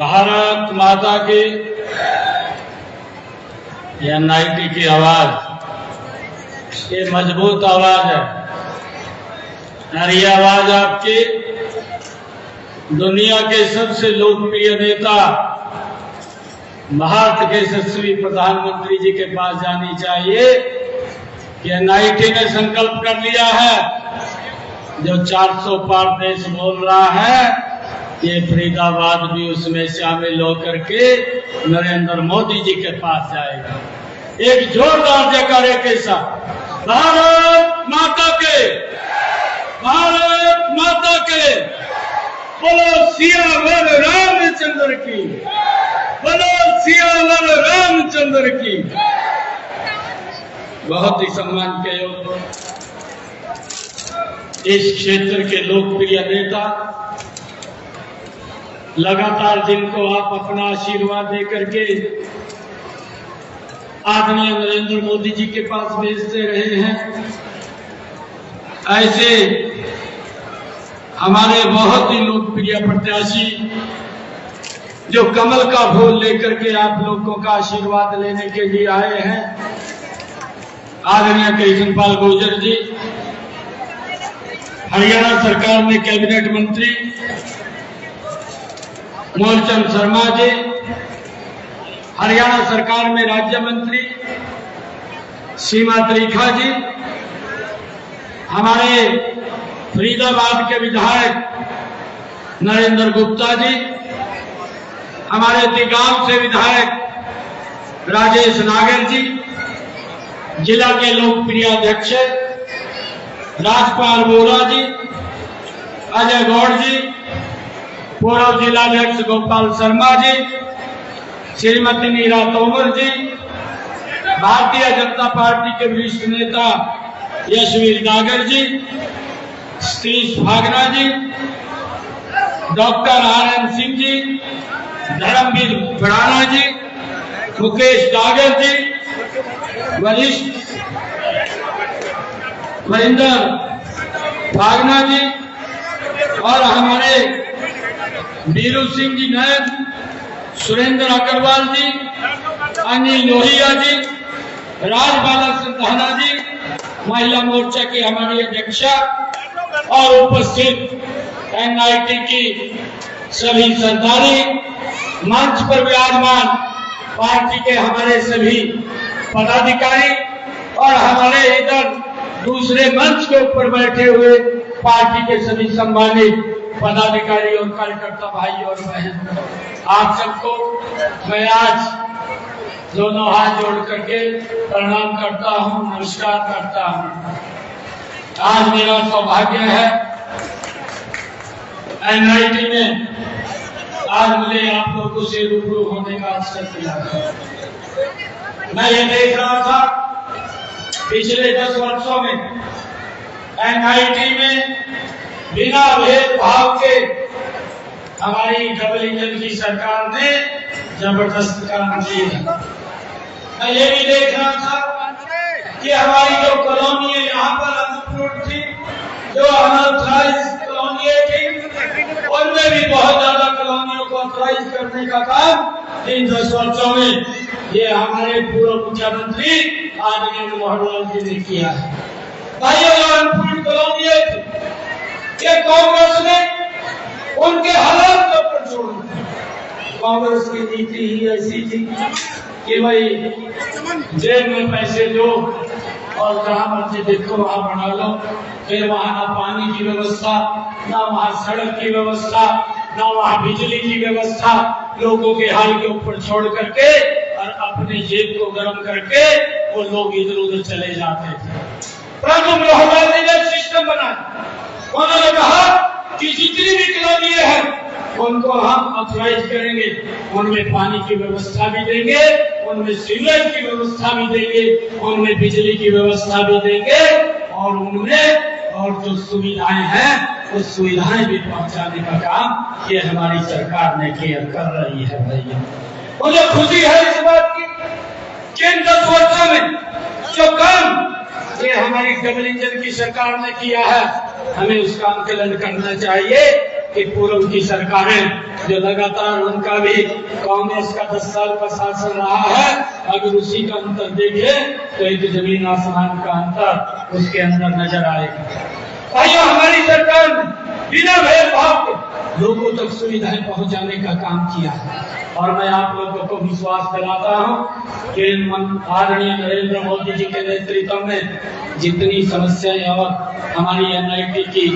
भारत माता की NIT की आवाज ये मजबूत आवाज है और ये आवाज आपकी दुनिया के सबसे लोकप्रिय नेता भारत के यशस्वी प्रधानमंत्री जी के पास जानी चाहिए कि NIT ने संकल्प कर लिया है जो 400 पार देश बोल रहा है ये फरीदाबाद भी उसमें शामिल होकर के नरेंद्र मोदी जी के पास जाएगा। एक जोरदार जयकारे के साथ भारत माता के बोलो सियावर रामचंद्र की, बोलो सियावर रामचंद्र की। बहुत ही सम्मान के योग्य इस क्षेत्र के लोकप्रिय नेता लगातार जिनको आप अपना आशीर्वाद देकर के आदरणीय नरेंद्र मोदी जी के पास भेजते रहे हैं, ऐसे हमारे बहुत ही लोकप्रिय प्रत्याशी जो कमल का फूल लेकर के आप लोगों का आशीर्वाद लेने के लिए आए हैं, आदरणीय कृष्णपाल गुर्जर जी, हरियाणा सरकार में कैबिनेट मंत्री मूलचंद शर्मा जी, हरियाणा सरकार में राज्य मंत्री सीमा त्रिखा जी, हमारे फरीदाबाद के विधायक नरेंद्र गुप्ता जी, हमारे तिगांव से विधायक राजेश नागर जी, जिला के लोकप्रिय अध्यक्ष राजपाल बोरा जी, अजय गौड़ जी, पूर्व जिलाध्यक्ष गोपाल शर्मा जी, श्रीमती नीरा तोमर जी, भारतीय जनता पार्टी के वरिष्ठ नेता यशवीर नागर जी, सतीश भागना जी, डॉक्टर RN सिंह जी, धर्मवीर भड़ाना जी, मुकेश डागर जी, वरिष्ठ वरिंदर भागना जी और हमारे बीरू सिंह जी नैन, सुरेंद्र अग्रवाल जी, अनिल लोहिया जी, राजबाला सिंधाना जी, महिला मोर्चा की हमारी अध्यक्षा और उपस्थित NIT की सभी सरदारी, मंच पर विराजमान पार्टी के हमारे सभी पदाधिकारी और हमारे इधर दूसरे मंच के ऊपर बैठे हुए पार्टी के सभी सम्मानित पदाधिकारी और कार्यकर्ता भाई और बहन, आप सबको मैं आज दोनों हाथ जोड़ करके प्रणाम करता हूं, नमस्कार करता हूं। आज मेरा सौभाग्य है NIT में आज मुझे आप लोगों से रूबरू होने का अवसर मिला। मैं ये देख रहा था पिछले 10 वर्षों में NIT में बिना भेदभाव के हमारी डबल इंजन की सरकार ने जबरदस्त काम किए। मैं ये भी देख रहा था कि हमारी जो कॉलोनी है यहाँ पर अनुपूर्ण थी, जो अनऑथराइज कॉलोनी थी, उनमें भी बहुत ज्यादा कॉलोनियों को ऑथराइज करने का काम इन 10 वर्षों में ये हमारे पूर्व मुख्यमंत्री आदरणीय मनोहर लाल जी ने किया है। भाइयों, जो अनुपूर्ण कॉलोनी थी ये कांग्रेस ने उनके हालात के ऊपर छोड़ दिया। कांग्रेस की नीति ही ऐसी थी कि भाई जेब में पैसे दो और जहां मर्जी देखो वहां बना लो, फिर वहां ना पानी की व्यवस्था, ना वहां सड़क की व्यवस्था, ना वहां बिजली की व्यवस्था, लोगों के हाल के ऊपर छोड़ करके और अपनी जेब को गर्म करके वो लोग इधर उधर चले जाते थे। परंतु मनोहर लाल जी ने सिस्टम बनाया। उन्होंने कहा कि जितनी भी कॉलोनी है उनको हम ऑथराइज करेंगे, उनमें पानी की व्यवस्था भी देंगे, उनमें सीवरेज की व्यवस्था भी देंगे, उनमें बिजली की व्यवस्था भी देंगे और उनमें और जो सुविधाएं हैं उस सुविधाएं भी पहुंचाने का काम ये हमारी सरकार ने किया कर रही है। भैया, मुझे खुशी है इस बात की कि इन 10 वर्षों में जो काम ये हमारी डबल इंजन की सरकार ने किया है, हमें उसका आंकलन करना चाहिए कि पूर्व की सरकारें जो लगातार उनका भी कांग्रेस का 10 साल का शासन रहा है, अगर उसी का अंतर देखे तो एक जमीन आसमान का अंतर उसके अंदर नजर आएगा। भाइयों, हमारी सरकार बिना भेदभाव के लोगों तक सुविधाएं पहुंचाने का काम किया है और मैं आप लोगों को विश्वास दिलाता हूं कि आदरणीय नरेंद्र मोदी जी के नेतृत्व में जितनी समस्याएं और हमारी एनआईटी की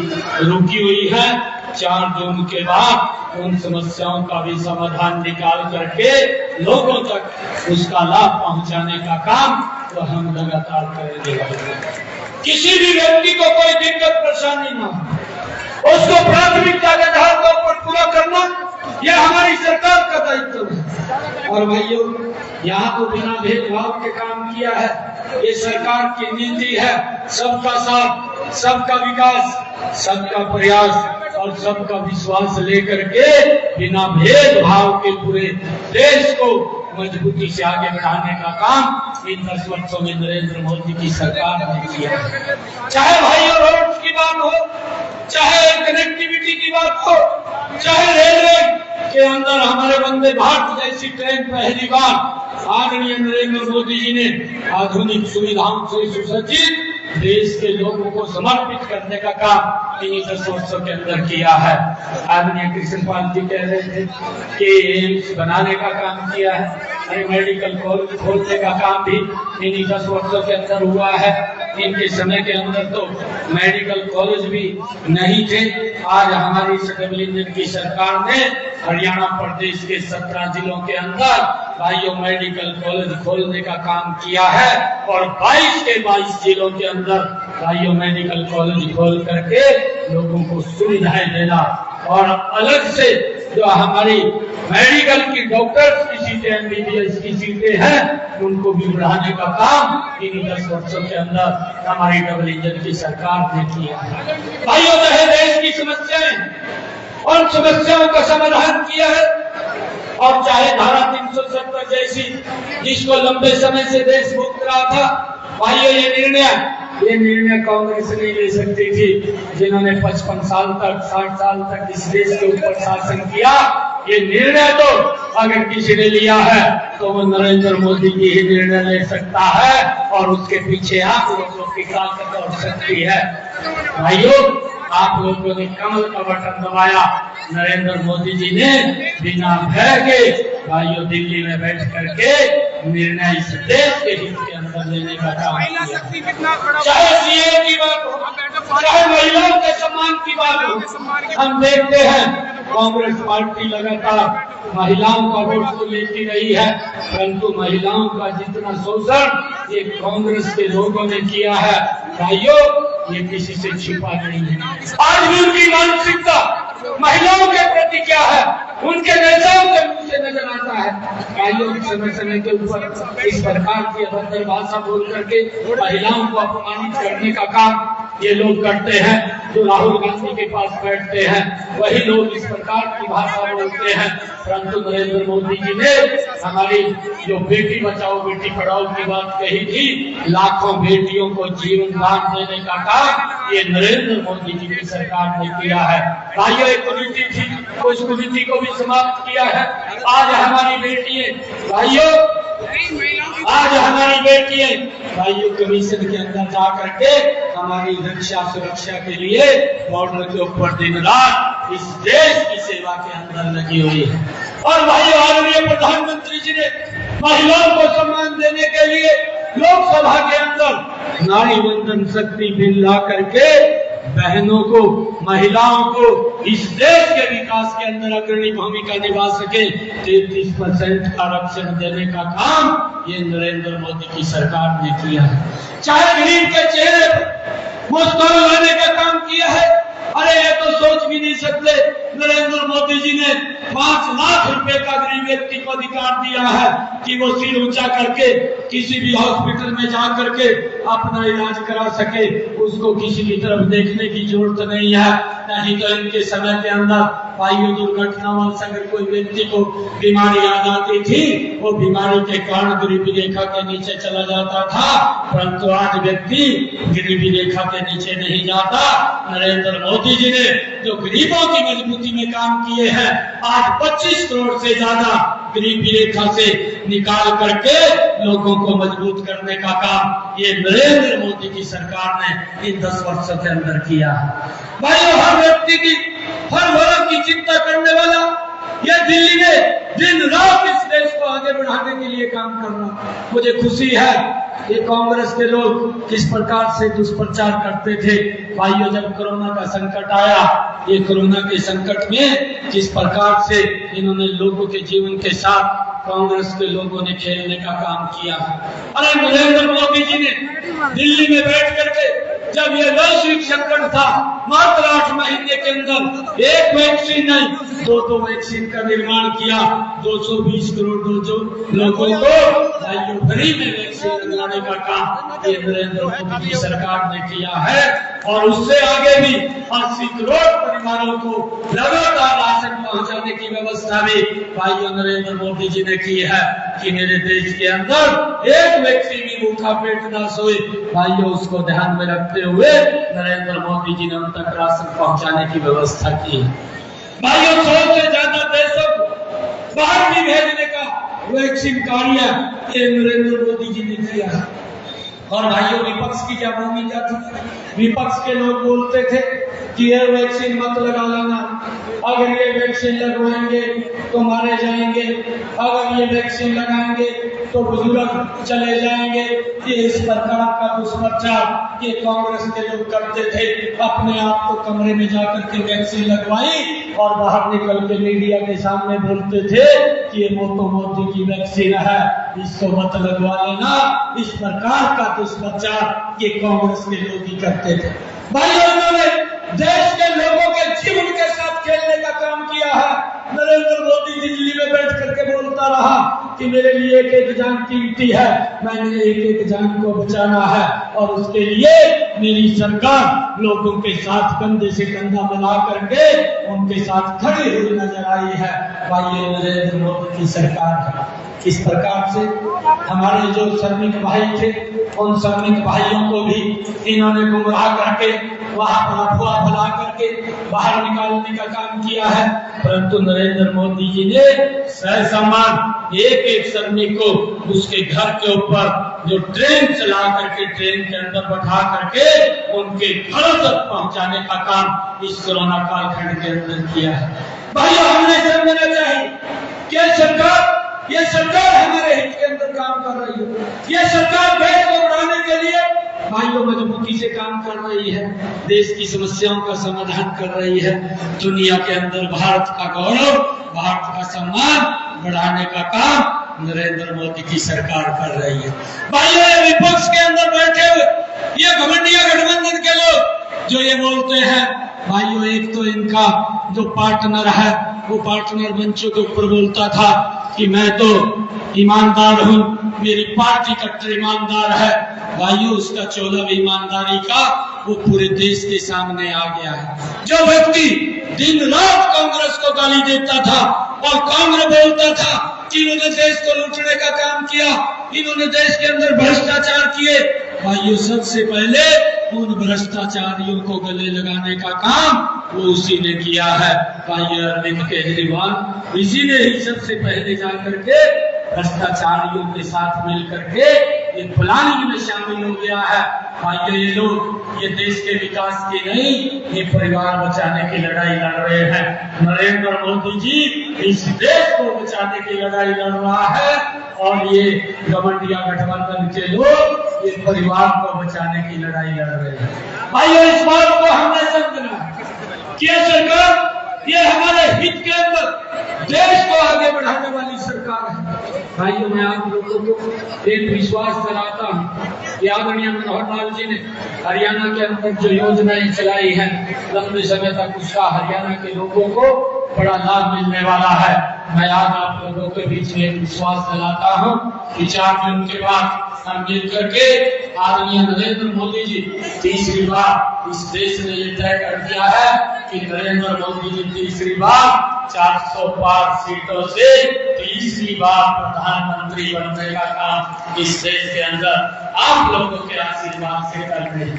रुकी हुई है, 4 जून के बाद उन समस्याओं का भी समाधान निकाल करके लोगों तक उसका लाभ पहुंचाने का काम तो हम लगातार करेंगे। किसी भी व्यक्ति को कोई दिक्कत परेशानी ना हो, उसको प्राथमिकता के आधार पर पूरा करना यह हमारी सरकार का दायित्व है। और भाइयों, यहाँ तो बिना भेदभाव के काम किया है, ये सरकार की नीति है सबका साथ, सबका विकास, सबका प्रयास और सबका विश्वास लेकर के बिना भेदभाव के पूरे देश को मजबूती से आगे बढ़ाने का काम इन 10 वर्षों में नरेंद्र मोदी की सरकार ने किया। चाहे भाइयों रोड की बात हो, चाहे कनेक्टिविटी की बात हो, चाहे रेलवे के अंदर हमारे वंदे भारत जैसी ट्रेन पहली बार आदरणीय नरेंद्र मोदी जी ने आधुनिक सुविधाओं से सुसज्जित देश के लोगों को समर्पित करने का काम इन्हीं 10 वर्षों के अंदर किया है। आदरणीय कृष्णपाल जी कह रहे थे कि एम्स बनाने का काम किया है, अरे मेडिकल कॉलेज खोलने का काम भी इन्हीं 10 वर्षों के अंदर हुआ है। इनके समय के अंदर तो मेडिकल कॉलेज भी नहीं थे। आज हमारी डबल इंजन की सरकार ने हरियाणा प्रदेश के 17 जिलों के अंदर भाइयों मेडिकल कॉलेज खोलने का काम किया है और 22 के 22 जिलों के अंदर भाइयों मेडिकल कॉलेज खोल करके लोगों को सुविधाएं देना और अलग से जो हमारी मेडिकल की डॉक्टर्स की सीटें, एमबीबीएस की सीटें हैं, उनको भी बढ़ाने का काम इन्हीं 10 वर्षों के अंदर हमारी डबल इंजन की सरकार ने किया है। भाइयों, चाहे देश की समस्याएं और समस्याओं का समाधान किया है और चाहे धारा 370 जैसी जिसको लंबे समय से देश भुगत रहा था, भाइयों ये निर्णय कांग्रेस नहीं ले सकती थी, जिन्होंने 55 साल तक 60 साल तक इस देश के ऊपर शासन किया। ये निर्णय तो अगर किसी ने लिया है तो वो नरेंद्र मोदी जी ही निर्णय ले सकता है और उसके पीछे आप लोगों की ताकत और शक्ति है। भाइयों, आप लोगों ने कमल का बटन दबाया, नरेंद्र मोदी जी ने बिना भय के भाइयों दिल्ली में बैठ करके निर्णय इस देश के हित के अंदर लेने का काम किया। चाहे सीए की बात हो, चाहे महिलाओं के सम्मान की बात हो, हम देखते हैं कांग्रेस पार्टी लगातार महिलाओं का वोट तो लेती रही है, परंतु महिलाओं का जितना शोषण ये कांग्रेस के लोगों ने किया है भाइयों, ये किसी से छिपा नहीं है। आज भी उनकी मानसिकता महिलाओं के प्रति क्या है, उनके नेताओं के मुंह से नजर आता है। भाइयों, समय समय के ऊपर इस प्रकार की अभद्र भाषा बोल करके महिलाओं को अपमानित करने का काम ये लोग करते हैं। जो राहुल गांधी के पास बैठते हैं वही लोग इस प्रकार की भाषा बोलते हैं, परंतु नरेंद्र मोदी जी ने हमारी जो बेटी बचाओ बेटी पढ़ाओ की बात कही थी, लाखों बेटियों को जीवन दान देने का काम ये नरेंद्र मोदी जी की सरकार ने किया है। भाइयों, एक कुरीति थी, उस कुरीति को भी समाप्त किया है। आज हमारी बेटियां भाइयों कमीशन के अंदर जा करके हमारी रक्षा सुरक्षा के लिए बॉर्डर के ऊपर दिन रात इस देश की सेवा के अंदर लगी हुई है। और भाइयों, आदरणीय प्रधानमंत्री जी ने महिलाओं को सम्मान देने के लिए लोकसभा के अंदर नारी बंधन शक्ति बिल ला करके बहनों को, महिलाओं को इस देश के विकास के अंदर अग्रणी भूमिका निभा सके 33% आरक्षण देने का काम ये नरेंद्र मोदी की सरकार ने किया है। चाहे गरीब के चेहरे पर मुस्कान लाने का काम किया है। अरे ये तो सोच भी नहीं सकते, नरेंद्र मोदी जी ने 5 लाख रुपए का गरीब व्यक्ति को अधिकार दिया है कि वो सिर ऊंचा करके किसी भी हॉस्पिटल में जा करके अपना इलाज करा सके। उसको किसी की तरफ देखने की जरूरत नहीं है। नहीं तो इनके समय के अंदर वायु दुर्घटनावश अगर कोई व्यक्ति को बीमारी आ जाती थी, वो बीमारी के कारण गरीबी रेखा के नीचे चला जाता था, परंतु आज व्यक्ति गरीबी रेखा के नीचे नहीं जाता। नरेंद्र मोदी जी ने जो गरीबों की मजबूती में काम किए हैं, आज 25 करोड़ से ज्यादा गरीबी रेखा से निकाल करके लोगों को मजबूत करने का काम ये नरेंद्र मोदी की सरकार ने इन 10 वर्षों के अंदर किया है। भाई हर व्यक्ति की, हर वर्ग की चिंता करने वाला ये दिल्ली में दिन रात इस देश को आगे बढ़ाने के लिए काम कर रहा। मुझे खुशी है ये कांग्रेस के लोग किस प्रकार से दुष्प्रचार करते थे। भाइयों, जब कोरोना का संकट आया, ये कोरोना के संकट में किस प्रकार से इन्होंने लोगों के जीवन के साथ कांग्रेस के लोगों ने खेलने का काम किया। अरे नरेंद्र मोदी जी ने दिल्ली में बैठ करके जब ये वैश्विक संकट था, मात्र 8 महीने के अंदर एक वैक्सीन नहीं 2 वैक्सीन का निर्माण किया। 220 करोड़ लोगों को फ्री में वैक्सीन लगाने का काम ये नरेंद्र मोदी की सरकार ने किया है। और उससे आगे भी 80 करोड़ परिवारों को लगातार राशन पहुंचाने की व्यवस्था भी भाइयों नरेंद्र मोदी जी ने की है कि मेरे देश के अंदर एक व्यक्ति भी भूखा पेट न सोए। भाइयों, उसको ध्यान में रखते हुए नरेंद्र मोदी जी ने उन तक राशन पहुंचाने की व्यवस्था की है। भाइयों, 100 से ज्यादा देशों को बाहर भी भेजने का वैक्सीन कार्य ये नरेंद्र मोदी जी ने किया है। और भाइयों, विपक्ष की क्या भूमिका थी? विपक्ष के लोग बोलते थे कि ये वैक्सीन मत लगा लेना, अगर ये वैक्सीन लगवाएंगे तो मारे जाएंगे, अगर ये वैक्सीन लगाएंगे तो बुजुर्ग चले जाएंगे। ये इस प्रकार का दुष्प्रचार ये कांग्रेस के लोग करते थे। अपने आप को कमरे में जाकर के वैक्सीन लगवाई और बाहर निकल के मीडिया के सामने बोलते थे कि ये मोदी की वैक्सीन है, इसको मत लगवा लेना। इस प्रकार का दुष्प्रचार ये कांग्रेस के लोग ही करते थे। भाइयों, इन्होंने देश के लोगों के जीवन के साथ खेलने का काम किया है। नरेंद्र मोदी दिल्ली में बैठ करके बोलता रहा कि मेरे लिए एक जान कीमती है, मैंने एक जान को बचाना है और उसके लिए मेरी सरकार लोगों के साथ कंधे से कंधा मिला करके उनके साथ खड़ी हुई नजर आई है। भाइयों, नरेंद्र मोदी की सरकार है। इस प्रकार से हमारे जो श्रमिक भाई थे, उन श्रमिक भाइयों को भी इन्होंने गुमराह करके वहां पर अफवाह फैला करके बाहर निकालने का काम किया है। परंतु नरेंद्र मोदी जी ने ससम्मान एक श्रमिक को उसके घर के ऊपर जो ट्रेन चला करके ट्रेन के अंदर बैठा करके उनके घरों तक पहुंचाने का काम इस कोरोना कालखंड के अंदर किया है। भाइयों, हमें समझना चाहिए कि ये सरकार हमारे हित के अंदर काम कर रही है। ये सरकार देश को बढ़ाने के लिए भाइयों मजबूती से काम कर रही है, देश की समस्याओं का समाधान कर रही है। दुनिया के अंदर भारत का गौरव, भारत का सम्मान बढ़ाने का काम नरेंद्र मोदी की सरकार कर रही है। भाइयों, ये विपक्ष के अंदर बैठे हुए ये घमंडिया गठबंधन के लोग जो ये बोलते हैं, भाइयों, एक तो इनका जो पार्टनर है वो पार्टनर मंचों के ऊपर बोलता था कि मैं तो ईमानदार हूँ, मेरी पार्टी कट्टर ईमानदार है। भाइयों, उसका चोला ईमानदारी का वो पूरे देश के सामने आ गया है। जो व्यक्ति दिन रात कांग्रेस को गाली देता था और कांग्रेस बोलता था कि इन्होंने देश को लूटने का काम किया, इन्होंने देश के अंदर भ्रष्टाचार किए, भाइयों, सबसे पहले उन भ्रष्टाचारियों को गले लगाने का काम वो उसी ने किया है। भाइयों, अरविंद केजरीवाल इसी ने ही सबसे पहले जाकर के भ्रष्टाचारियों के साथ मिल करके ये प्लानिंग में शामिल हो गया है। भाइयों, ये लोग ये देश के विकास की नहीं, ये परिवार बचाने की लड़ाई लड़ रहे हैं। नरेंद्र मोदी जी इस देश को बचाने की लड़ाई लड़ रहा है और ये घमंडिया गठबंधन के लोग ये परिवार को बचाने की लड़ाई लड़ रहे हैं। भाइयों, इस बात को हमने समझना है कि ये सरकार ये हमारे हित के अंदर देश को आगे बढ़ाने वाली सरकार है। भाइयों, मैं आप लोगों को एक विश्वास दिलाता हूँ कि आदरणीय मनोहर लाल जी ने हरियाणा के अंदर जो योजनाएं चलाई हैं, लंबे समय तक उसका हरियाणा के लोगों को बड़ा लाभ मिलने वाला है। मैं आज आप लोगों के बीच में विश्वास दिलाता हूँ कि 4 दिन के बाद हम मिल करके आदरणीय नरेंद्र मोदी जी तीसरी बार इस देश ने ये तय कर दिया है कि नरेंद्र मोदी जी तीसरी बार 400 पार सीटों से तीसरी बार प्रधानमंत्री बनने का काम इस देश के अंदर आप लोगों के आशीर्वाद से कर रहे हैं।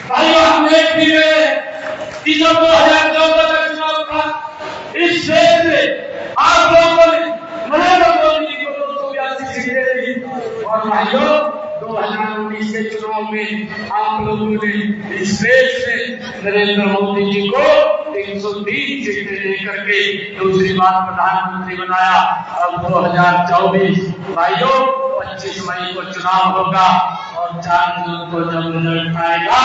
भाइयों, हम देख भी रहे कि जब 2014 का चुनाव था इस देश में आप लोगों ने नरेंद्र मोदी जी को 282 सीटें दी और भाइयों 2019 के चुनाव में आप लोगों ने इस देश में नरेंद्र मोदी जी को 320 सीटें लेकर के दूसरी बार प्रधानमंत्री बनाया। अब 2024 भाइयों 25 मई को चुनाव होगा और 4 जून को जब रिजल्ट आएगा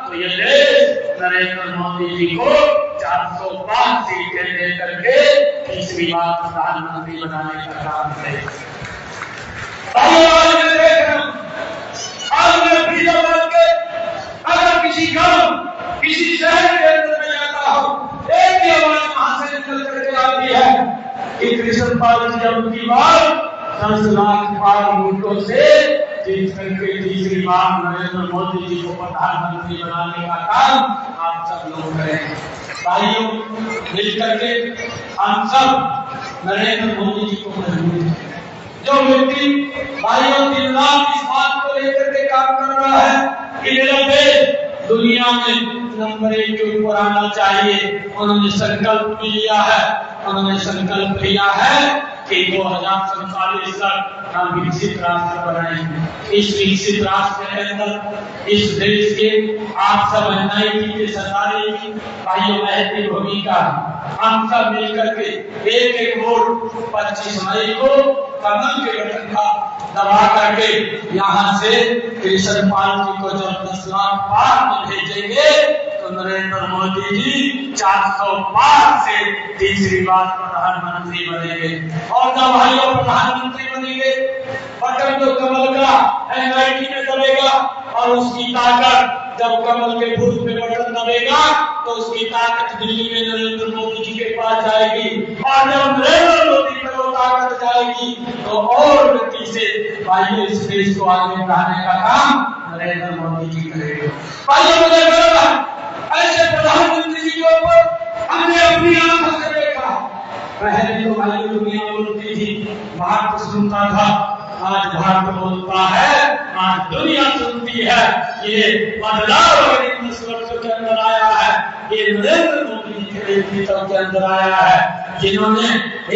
तो ये देश नरेंद्र मोदी जी को 405 सीटें लेकर के तीसरी बार प्रधानमंत्री बनाने का काम करेगा। आज मैं फ्रीडम बन के अगर किसी गांव किसी शहर के अंदर में जाता हूँ, एक ही आवाज वहां से निकल करके आती है कि कृष्ण पाल जी अब की बार 10 लाख पार वोटों से जीत करके तीसरी बार नरेंद्र मोदी जी को प्रधानमंत्री बनाने का काम आप सब लोग करें। भाइयों, मिल करके हम सब नरेंद्र मोदी जी को मजबूत करें। जो व्यक्ति भाइयों दिन रात इस बात को लेकर के काम कर रहा है कि मेरा देश दुनिया में नंबर 1 के ऊपर आना चाहिए, उन्होंने संकल्प भी लिया है। उन्होंने संकल्प लिया है कि 2047 तक हम विकसित राष्ट्र बनाएंगे। इस विकसित राष्ट्र के अंदर इस देश के आप सब अन्यायी के सतारे की भाइयों महत्वपूर्ण भूमिका है। हम सब मिलकर के एक वोट 25 मई को कमल के बटन का दबा करके यहाँ से कृष्ण पाल जी को जब 10 लाख पार में भेजेंगे तो नरेंद्र मोदी जी 400 पार से तीसरी बार प्रधानमंत्री बनेंगे। और जब भाइयों प्रधानमंत्री बनेंगे बटन तो कमल का एनआईटी में दबेगा और उसकी ताकत जब कमल के बूथ पे बटन दबेगा तो उसकी ताकत दिल्ली में नरेंद्र मोदी जी के पास जाएगी और जब नरेंद्र मोदी पर वो ताकत जाएगी तो और गति से भाइयों इस देश को आगे बढ़ाने का काम नरेंद्र मोदी जी करेंगे। भाइयों, मुझे गर्व है ऐसे प्रधानमंत्री जी के ऊपर हमने अपनी आंखों से देखा। पहले तो भाइयों दुनिया बोलती थी, भारत सुनता था, आज भारत बोलता है, आज दुनिया सुनती है। ये बदलाव इन 10 वर्षों के अंदर आया है, ये नरेंद्र मोदी जी के नेतृत्व के अंदर आया है, जिन्होंने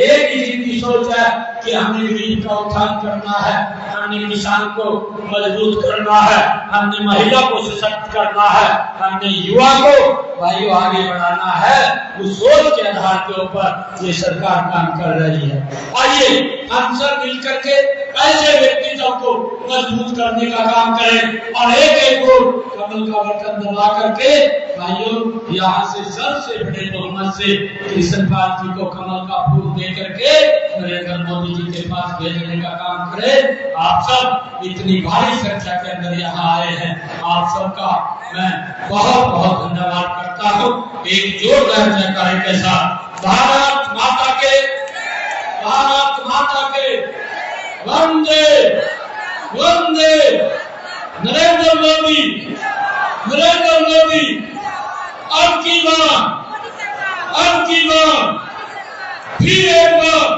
एक ही चीज की सोच है कि हमने गरीब का उत्थान करना है, हमने किसान को मजबूत करना है, हमने महिला को सशक्त करना है, हमने युवा को भाइयों आगे बढ़ाना है। उस सोच के आधार के ऊपर ये सरकार काम कर रही है। आइए हम सब मिलकर के ऐसे व्यक्तित्व को मजबूत करने का काम करें और एक वोट कमल का बटन दबा करके भाइयों यहाँ से सबसे बड़े बहुमत से कृष्ण पाल जी को कमल का फूल दे करके नरेंद्र मोदी जी के पास भेजने का काम करें। आप सब इतनी भारी संख्या के अंदर यहाँ आए हैं, आप सबका मैं बहुत बहुत धन्यवाद करता हूँ। एक जोरदार जयकारे के साथ भारत माता के वंदे वंदे नरेंद्र मोदी अब की बार फिर एक बार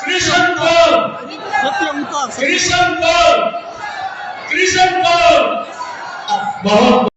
कृष्ण पाल बहुत